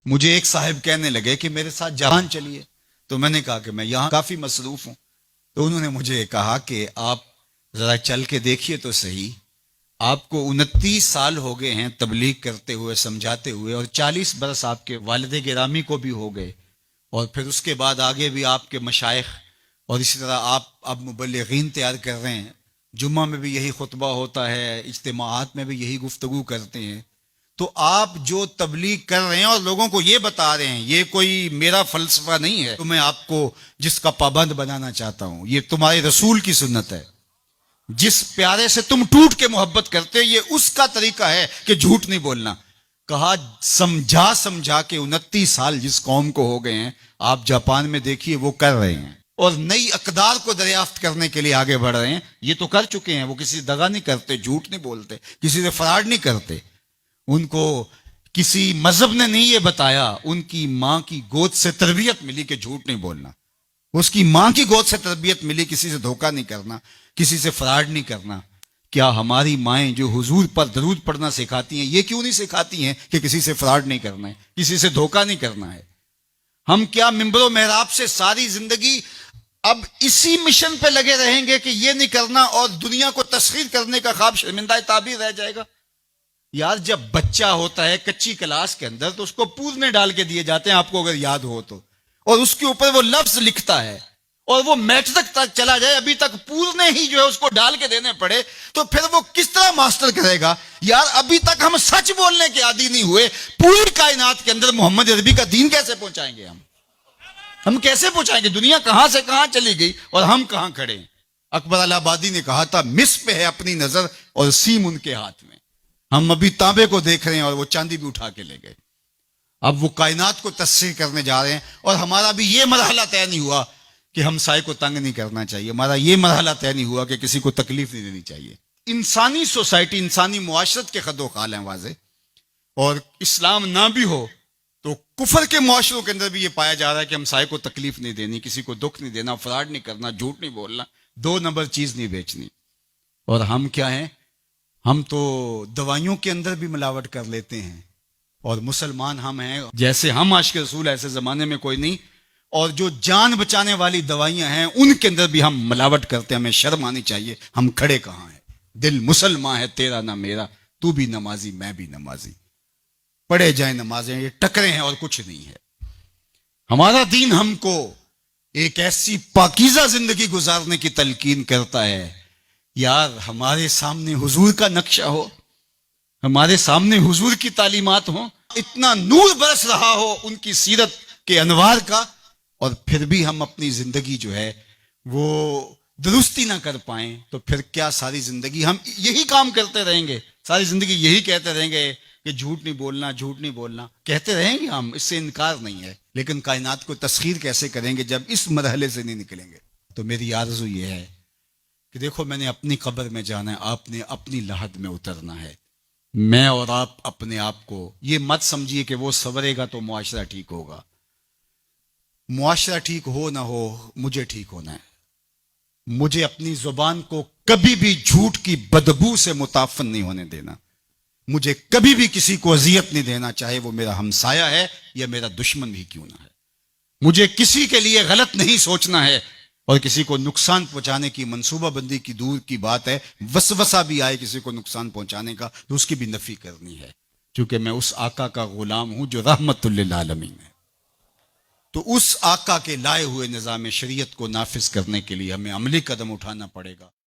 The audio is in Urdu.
مجھے ایک صاحب کہنے لگے کہ میرے ساتھ جہان چلیے، تو میں نے کہا کہ میں یہاں کافی مصروف ہوں. تو انہوں نے مجھے کہا کہ آپ ذرا چل کے دیکھیے تو صحیح. آپ کو 29 سال ہو گئے ہیں تبلیغ کرتے ہوئے، سمجھاتے ہوئے، اور 40 برس آپ کے والد گرامی کو بھی ہو گئے، اور پھر اس کے بعد آگے بھی آپ کے مشائخ، اور اسی طرح آپ اب مبلغین تیار کر رہے ہیں. جمعہ میں بھی یہی خطبہ ہوتا ہے، اجتماعات میں بھی یہی گفتگو کرتے ہیں. تو آپ جو تبلیغ کر رہے ہیں اور لوگوں کو یہ بتا رہے ہیں، یہ کوئی میرا فلسفہ نہیں ہے تو میں آپ کو جس کا پابند بنانا چاہتا ہوں. یہ تمہارے رسول کی سنت ہے. جس پیارے سے تم ٹوٹ کے محبت کرتے، یہ اس کا طریقہ ہے کہ جھوٹ نہیں بولنا. کہا سمجھا سمجھا کے 29 سال جس قوم کو ہو گئے ہیں، آپ جاپان میں دیکھیے وہ کر رہے ہیں، اور نئی اقدار کو دریافت کرنے کے لیے آگے بڑھ رہے ہیں. یہ تو کر چکے ہیں. وہ کسی دغا نہیں کرتے، جھوٹ نہیں بولتے، کسی سے فراڈ نہیں کرتے. ان کو کسی مذہب نے نہیں یہ بتایا. ان کی ماں کی گود سے تربیت ملی کہ جھوٹ نہیں بولنا. اس کی ماں کی گود سے تربیت ملی کسی سے دھوکہ نہیں کرنا، کسی سے فراڈ نہیں کرنا. کیا ہماری مائیں جو حضور پر درود پڑھنا سکھاتی ہیں، یہ کیوں نہیں سکھاتی ہیں کہ کسی سے فراڈ نہیں کرنا ہے، کسی سے دھوکہ نہیں کرنا ہے؟ ہم کیا ممبر و محراب سے ساری زندگی اب اسی مشن پہ لگے رہیں گے کہ یہ نہیں کرنا، اور دنیا کو تسخیر کرنے کا خواب شرمندہ تعبیر رہ جائے گا؟ یار جب بچہ ہوتا ہے کچی کلاس کے اندر تو اس کو پورنے ڈال کے دیے جاتے ہیں، آپ کو اگر یاد ہو تو، اور اس کے اوپر وہ لفظ لکھتا ہے، اور وہ میٹرک تک چلا جائے ابھی تک پورنے ہی جو ہے اس کو ڈال کے دینے پڑے، تو پھر وہ کس طرح ماسٹر کرے گا؟ یار ابھی تک ہم سچ بولنے کے عادی نہیں ہوئے. پوری کائنات کے اندر محمد عربی کا دین کیسے پہنچائیں گے ہم کیسے پہنچائیں گے؟ دنیا کہاں سے کہاں چلی گئی اور ہم کہاں کھڑے ہیں. اکبر الہ آبادی نے کہا تھا مس پہ ہے اپنی نظر اور سیم ان کے ہاتھ میں. ہم ابھی تانبے کو دیکھ رہے ہیں اور وہ چاندی بھی اٹھا کے لے گئے. اب وہ کائنات کو تسخیر کرنے جا رہے ہیں، اور ہمارا بھی یہ مرحلہ طے نہیں ہوا کہ ہم سائے کو تنگ نہیں کرنا چاہیے. ہمارا یہ مرحلہ طے نہیں ہوا کہ کسی کو تکلیف نہیں دینی چاہیے. انسانی سوسائٹی، انسانی معاشرت کے خد و خال ہیں واضح. اور اسلام نہ بھی ہو تو کفر کے معاشروں کے اندر بھی یہ پایا جا رہا ہے کہ ہم سائے کو تکلیف نہیں دینی، کسی کو دکھ نہیں دینا، فراڈ نہیں کرنا، جھوٹ نہیں بولنا، 2 نمبر چیز نہیں بیچنی. اور ہم کیا ہیں؟ ہم تو دوائیوں کے اندر بھی ملاوٹ کر لیتے ہیں. اور مسلمان ہم ہیں، جیسے ہم عاشق رسول ایسے زمانے میں کوئی نہیں. اور جو جان بچانے والی دوائیاں ہیں ان کے اندر بھی ہم ملاوٹ کرتے ہیں. ہمیں شرم آنی چاہیے. ہم کھڑے کہاں ہیں؟ دل مسلمان ہے تیرا نہ میرا، تو بھی نمازی میں بھی نمازی، پڑھے جائیں نمازیں، یہ ٹکرے ہیں اور کچھ نہیں ہے. ہمارا دین ہم کو ایک ایسی پاکیزہ زندگی گزارنے کی تلقین کرتا ہے. یار ہمارے سامنے حضور کا نقشہ ہو، ہمارے سامنے حضور کی تعلیمات ہوں، اتنا نور برس رہا ہو ان کی سیرت کے انوار کا، اور پھر بھی ہم اپنی زندگی جو ہے وہ درستی نہ کر پائیں، تو پھر کیا ساری زندگی ہم یہی کام کرتے رہیں گے؟ ساری زندگی یہی کہتے رہیں گے کہ جھوٹ نہیں بولنا، جھوٹ نہیں بولنا؟ کہتے رہیں گے ہم، اس سے انکار نہیں ہے. لیکن کائنات کو تسخیر کیسے کریں گے جب اس مرحلے سے نہیں نکلیں گے؟ تو میری آرزو یہ ہے کہ دیکھو میں نے اپنی قبر میں جانا ہے، آپ نے اپنی لحد میں اترنا ہے. میں اور آپ اپنے آپ کو یہ مت سمجھیے کہ وہ سنورے گا تو معاشرہ ٹھیک ہوگا. معاشرہ ٹھیک ہو نہ ہو، مجھے ٹھیک ہونا ہے. مجھے اپنی زبان کو کبھی بھی جھوٹ کی بدبو سے متعفن نہیں ہونے دینا. مجھے کبھی بھی کسی کو اذیت نہیں دینا، چاہے وہ میرا ہمسایہ ہے یا میرا دشمن بھی کیوں نہ ہے. مجھے کسی کے لیے غلط نہیں سوچنا ہے، اور کسی کو نقصان پہنچانے کی منصوبہ بندی کی دور کی بات ہے. وسوسہ بھی آئے کسی کو نقصان پہنچانے کا تو اس کی بھی نفی کرنی ہے، کیونکہ میں اس آقا کا غلام ہوں جو رحمت للعالمین ہے. تو اس آقا کے لائے ہوئے نظام شریعت کو نافذ کرنے کے لیے ہمیں عملی قدم اٹھانا پڑے گا.